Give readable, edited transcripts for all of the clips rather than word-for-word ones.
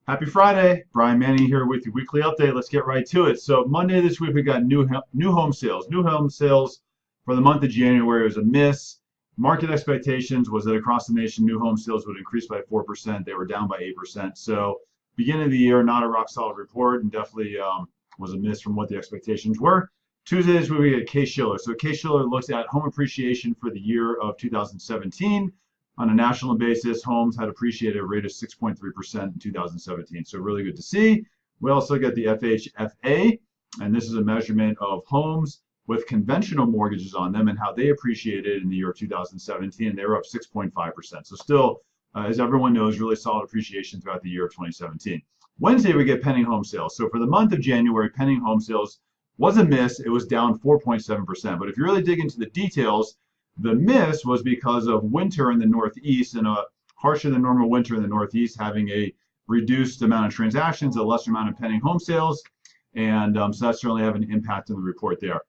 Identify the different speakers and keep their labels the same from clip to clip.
Speaker 1: Happy Friday. Brian Manning here with your weekly update. Let's get right to it. So Monday this week we got new home sales. New home sales for the month of January was a miss. Market expectations was that across the nation new home sales would increase by 4%. They were down by 8%. So beginning of the year, not a rock solid report, and definitely was a miss from what the expectations were. Tuesday this week we get Case-Shiller. So Case-Shiller looks at home appreciation for the year of 2017. On a national basis, homes had appreciated a rate of 6.3% in 2017. So really good to see. We also get the FHFA, and this is a measurement of homes with conventional mortgages on them and how they appreciated in the year of 2017. They were up 6.5%. So still, as everyone knows, really solid appreciation throughout the year of 2017. Wednesday, we get pending home sales. So for the month of January, pending home sales was a miss. It was down 4.7%. But if you really dig into the details, the miss was because of winter in the Northeast and a harsher than normal winter in the Northeast, having a reduced amount of transactions, a lesser amount of pending home sales, and so that certainly have an impact on the report there.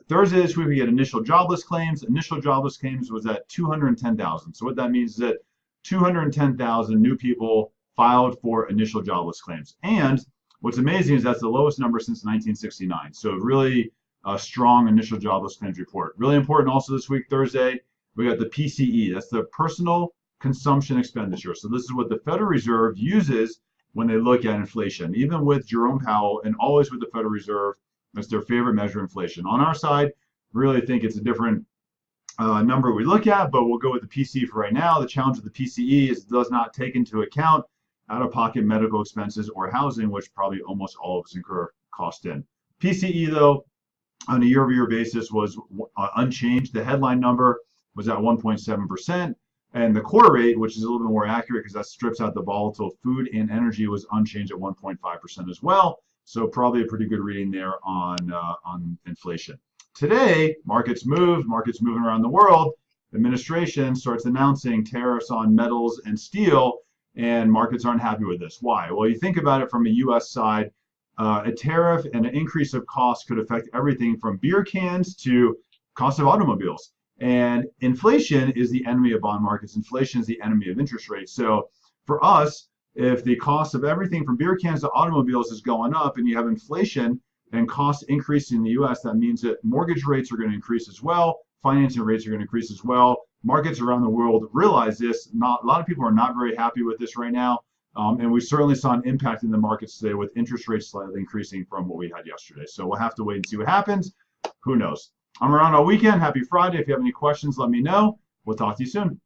Speaker 1: Thursday this week we get initial jobless claims. Initial jobless claims was at 210,000. So what that means is that 210,000 new people filed for initial jobless claims. And what's amazing is that's the lowest number since 1969. So really a strong initial jobless claims report. Really important also this week, Thursday, we got the PCE. That's the personal consumption expenditure. So this is what the Federal Reserve uses when they look at inflation. Even with Jerome Powell and always with the Federal Reserve, that's their favorite measure of inflation. On our side, really think it's a different number we look at, but we'll go with the PCE for right now. The challenge with the PCE is it does not take into account out-of-pocket medical expenses or housing, which probably almost all of us incur cost in. PCE, though, on a year-over-year basis was unchanged. The headline number was at 1.7%, and the core rate, which is a little bit more accurate because that strips out the volatile food and energy, was unchanged at 1.5% as well. So probably a pretty good reading there on inflation. Today, markets moving around the world. The administration starts announcing tariffs on metals and steel, and markets aren't happy with this. Why? Well, you think about it from a U.S. side. A tariff and an increase of cost could affect everything from beer cans to cost of automobiles. And inflation is the enemy of bond markets. Inflation is the enemy of interest rates. So for us, if the cost of everything from beer cans to automobiles is going up and you have inflation and costs increasing in the U.S., that means that mortgage rates are going to increase as well. Financing rates are going to increase as well. Markets around the world realize this. A lot of people are not very happy with this right now. And we certainly saw an impact in the markets today with interest rates slightly increasing from what we had yesterday. So we'll have to wait and see what happens. Who knows? I'm around all weekend. Happy Friday. If you have any questions, let me know. We'll talk to you soon.